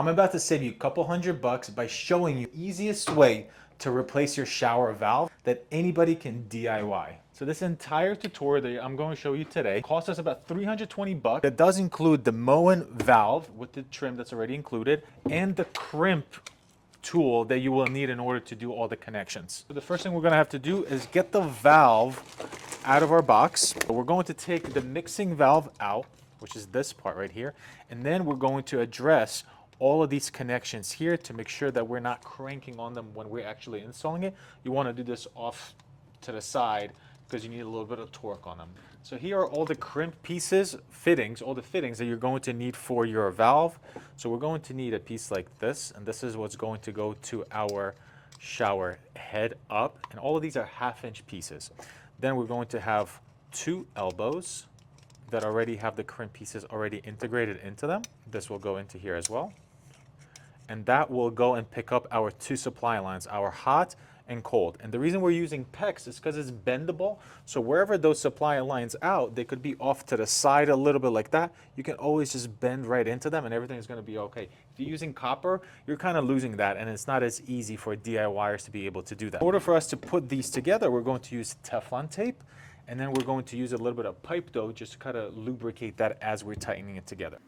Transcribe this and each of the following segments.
I'm about to save you a couple $100 by showing you the easiest way to replace your shower valve that anybody can DIY. So this entire tutorial that I'm going to show you today costs us about 320 bucks. That does include the Moen valve with the trim that's already included and the crimp tool that you will need in order to do all the connections. So the first thing we're going to have to do is get the valve out of our box. We're going to take the mixing valve out, which is this part right here, and then we're going to address all of these connections here to make sure that we're not cranking on them when we're actually installing it. You want to do this off to the side because you need a little bit of torque on them. So here are all the crimp pieces, fittings, all the fittings that you're going to need for your valve. So we're going to need a piece like this, and this is what's going to go to our shower head up, and all of these are 1/2-inch pieces. Then we're going to have 2 elbows that already have the crimp pieces already integrated into them. This will go into here as well. And that will go and pick up our 2 supply lines, our hot and cold. And the reason we're using PEX is because it's bendable. So wherever those supply lines out, they could be off to the side a little bit like that. You can always just bend right into them and everything's gonna be okay. If you're using copper, you're kind of losing that, and it's not as easy for DIYers to be able to do that. In order for us to put these together, we're going to use Teflon tape, and then we're going to use a little bit of pipe dough just to kind of lubricate that as we're tightening it together.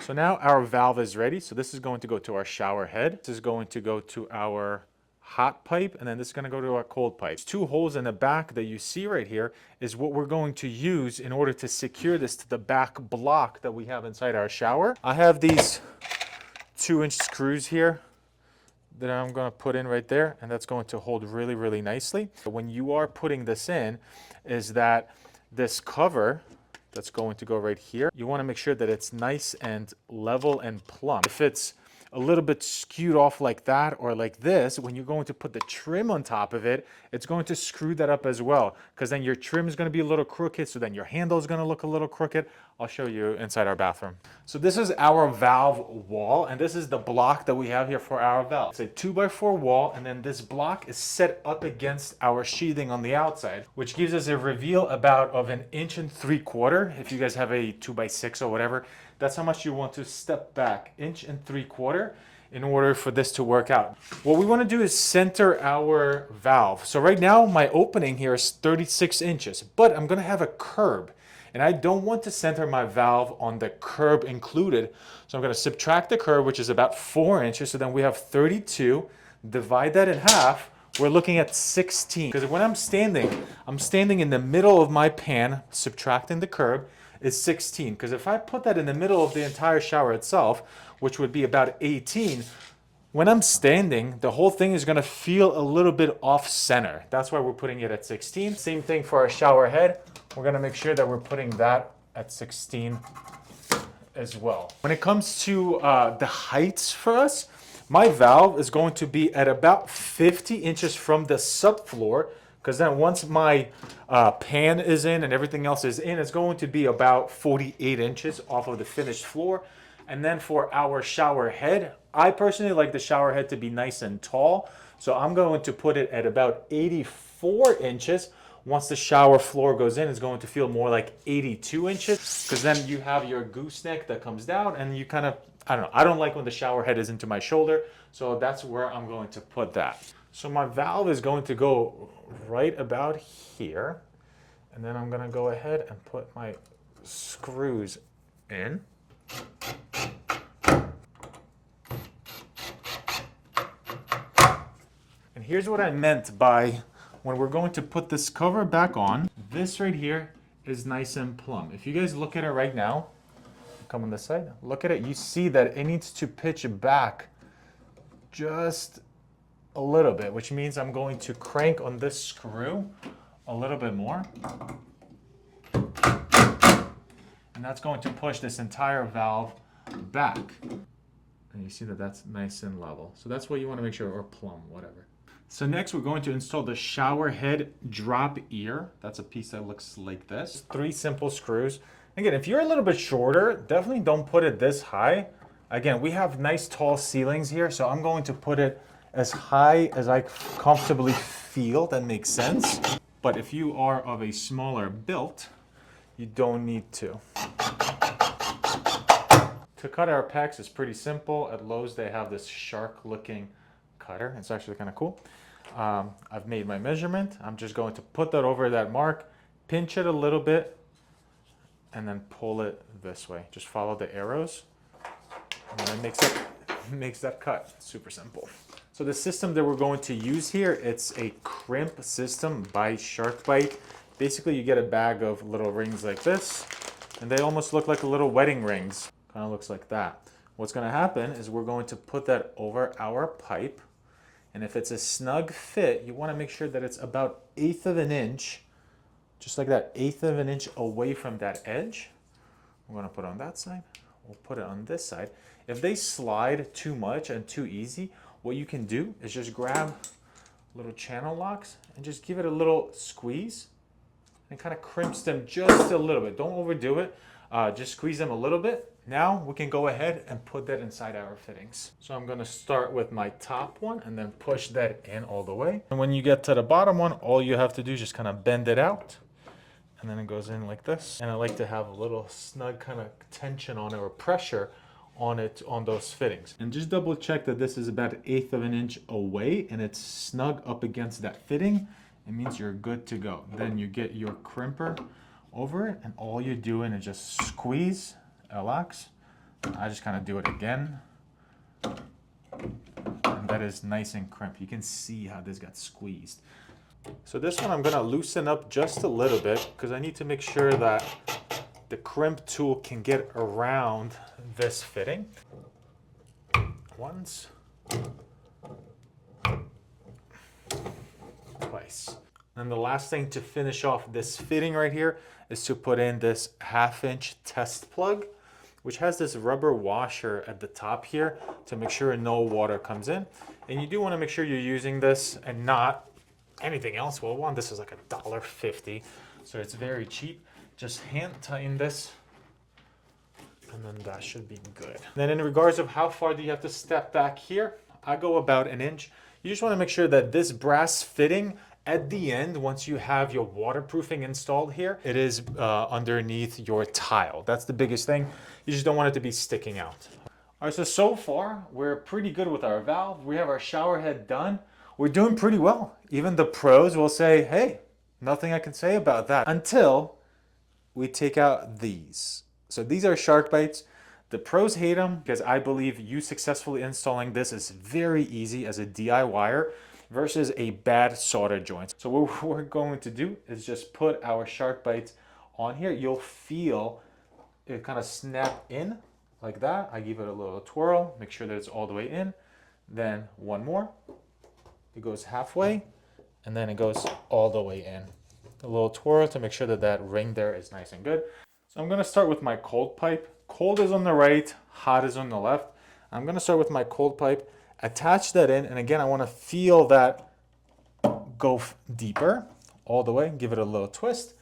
So now our valve is ready. So this is going to go to our shower head. This is going to go to our hot pipe, and then this is going to go to our cold pipe. 2 holes in the back that you see right here is what we're going to use in order to secure this to the back block that we have inside our shower. I have these 2-inch screws here that I'm going to put in right there, and that's going to hold really, really nicely. When you are putting this in, is that this cover that's going to go right here, you want to make sure that it's nice and level and plumb. If it's a little bit skewed off like that or like this, when you're going to put the trim on top of it, it's going to screw that up as well, because then your trim is going to be a little crooked, so then your handle is going to look a little crooked. I'll show you inside our bathroom. So this is our valve wall, and this is the block that we have here for our valve. It's a 2x4 wall, and then this block is set up against our sheathing on the outside, which gives us a reveal about of 1.75 inches. If you guys have a 2x6 or whatever, that's how much you want to step back, 1.75 inches, in order for this to work out. What we want to do is center our valve. So right now my opening here is 36 inches, but I'm going to have a curb, and I don't want to center my valve on the curb included. So I'm going to subtract the curb, which is about 4 inches. So then we have 32, divide that in half. We're looking at 16. Because when I'm standing in the middle of my pan, subtracting the curb, is 16. Because if I put that in the middle of the entire shower itself, which would be about 18, when I'm standing, the whole thing is going to feel a little bit off center. That's why we're putting it at 16. Same thing for our shower head. We're going to make sure that we're putting that at 16 as well. When it comes to the heights for us, my valve is going to be at about 50 inches from the subfloor, because then once my pan is in and everything else is in, it's going to be about 48 inches off of the finished floor. And then for our shower head, I personally like the shower head to be nice and tall, so I'm going to put it at about 84 inches. Once the shower floor goes in, it's going to feel more like 82 inches, because then you have your gooseneck that comes down, and you kind of, I don't know, I don't like when the shower head is into my shoulder, so that's where I'm going to put that. So my valve is going to go right about here, and then I'm going to go ahead and put my screws in. And here's what I meant by when we're going to put this cover back on. This right here is nice and plumb. If you guys look at it right now, come on this side, look at it, you see that it needs to pitch back just a little bit, which means I'm going to crank on this screw a little bit more. And that's going to push this entire valve back. And you see that that's nice and level. So that's what you want to make sure, or plumb, whatever. So next we're going to install the shower head drop ear. That's a piece that looks like this. 3 simple screws. Again, if you're a little bit shorter, definitely don't put it this high. Again, we have nice tall ceilings here, so I'm going to put it as high as I comfortably feel. That makes sense. But if you are of a smaller build, you don't need to. To cut our pecs is pretty simple. At Lowe's, they have this shark-looking cutter. It's actually kind of cool. I've made my measurement. I'm just going to put that over that mark, pinch it a little bit, and then pull it this way. Just follow the arrows, and then it makes that cut. Super simple. So the system that we're going to use here, it's a crimp system by SharkBite. Basically, you get a bag of little rings like this, and they almost look like little wedding rings. Kind of looks like that. What's going to happen is we're going to put that over our pipe, and if it's a snug fit, you want to make sure that it's about 1/8 of an inch, just like that, 1/8 of an inch away from that edge. We're going to put it on that side. We'll put it on this side. If they slide too much and too easy, what you can do is just grab little channel locks and just give it a little squeeze, and kind of crimps them just a little bit. Don't overdo it. Just squeeze them a little bit. Now we can go ahead and put that inside our fittings. So I'm going to start with my top one and then push that in all the way. And when you get to the bottom one, all you have to do is just kind of bend it out, and then it goes in like this. And I like to have a little snug kind of tension on it, or pressure on it, on those fittings. And just double check that this is about 1/8 of an inch away and it's snug up against that fitting. It means you're good to go. Then you get your crimper over it, and all you're doing is just squeeze, it locks. I just kind of do it again, and that is nice and crimp. You can see how this got squeezed. So this one I'm going to loosen up just a little bit, because I need to make sure that the crimp tool can get around this fitting. Once, twice. And the last thing to finish off this fitting right here is to put in this 1/2 inch test plug, which has this rubber washer at the top here to make sure no water comes in. And you do want to make sure you're using this and not anything else. Well, one, this is like $1.50, so it's very cheap. Just hand tighten this, and then that should be good. Then in regards of how far do you have to step back here, I go about 1 inch. You just want to make sure that this brass fitting at the end, once you have your waterproofing installed here, it is underneath your tile. That's the biggest thing. You just don't want it to be sticking out. All right, so far, we're pretty good with our valve. We have our shower head done. We're doing pretty well. Even the pros will say, hey, nothing I can say about that, until we take out these. So these are SharkBites. The pros hate them because I believe you successfully installing this is very easy as a DIYer versus a bad solder joint. So what we're going to do is just put our SharkBites on here. You'll feel it kind of snap in like that. I give it a little twirl, make sure that it's all the way in. Then one more. It goes halfway, and then it goes all the way in. A little twirl to make sure that that ring there is nice and good. So I'm going to start with my cold pipe. Cold is on the right, hot is on the left. I'm going to start with my cold pipe, attach that in, and again, I want to feel that go deeper all the way, give it a little twist.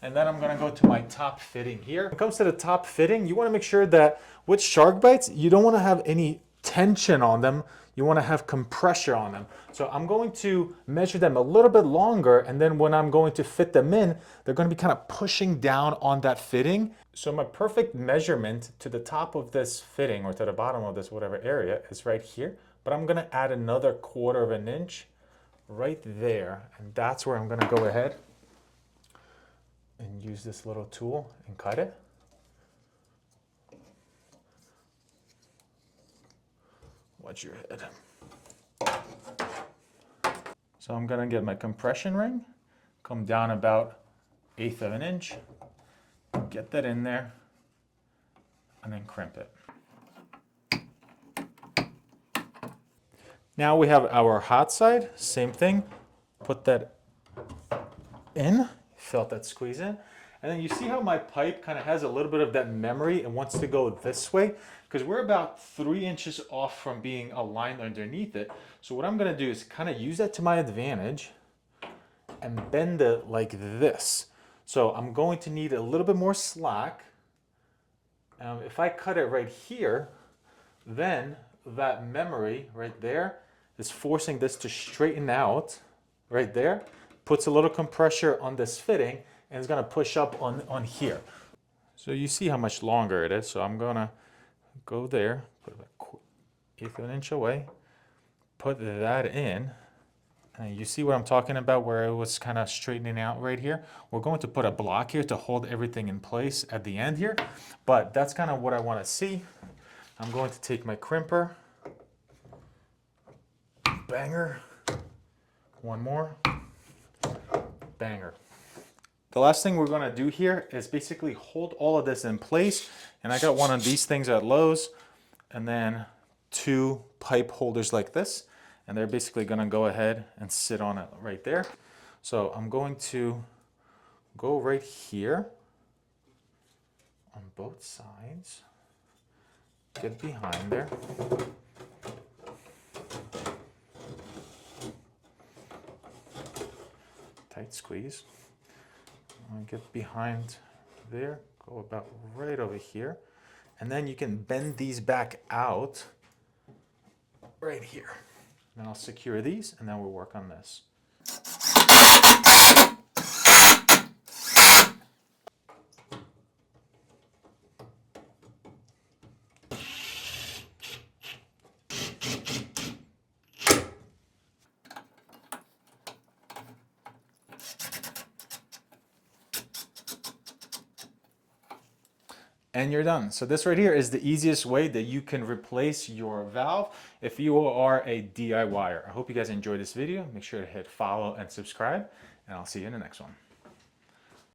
And then I'm going to go to my top fitting here. When it comes to the top fitting, you want to make sure that with SharkBites, you don't want to have any tension on them. You want to have compression on them. So I'm going to measure them a little bit longer, and then when I'm going to fit them in, they're going to be kind of pushing down on that fitting. So my perfect measurement to the top of this fitting, or to the bottom of this whatever area, is right here. But I'm going to add another 1/4 of an inch right there, and that's where I'm going to go ahead and use this little tool and cut it. Watch your head. So I'm gonna get my compression ring, come down about 1/8 of an inch, get that in there, and then crimp it. Now we have our hot side, same thing. Put that in. Felt that squeeze in. And then you see how my pipe kind of has a little bit of that memory and wants to go this way, because we're about 3 inches off from being aligned underneath it. So what I'm going to do is kind of use that to my advantage and bend it like this. So I'm going to need a little bit more slack. If I cut it right here, then that memory right there is forcing this to straighten out right there, puts a little compression on this fitting, and it's gonna push up on here. So you see how much longer it is. So I'm gonna go there, put it 1/8 of an inch away, put that in, and you see what I'm talking about where it was kind of straightening out right here. We're going to put a block here to hold everything in place at the end here, but that's kind of what I want to see. I'm going to take my crimper, banger, one more, banger. The last thing we're going to do here is basically hold all of this in place. And I got one of these things at Lowe's, and then 2 pipe holders like this. And they're basically going to go ahead and sit on it right there. So I'm going to go right here on both sides, get behind there. Tight squeeze. I'm gonna get behind there, go about right over here. And then you can bend these back out right here. Then I'll secure these and then we'll work on this. And you're done. So this right here is the easiest way that you can replace your valve if you are a DIYer. I hope you guys enjoyed this video. Make sure to hit follow and subscribe, and I'll see you in the next one.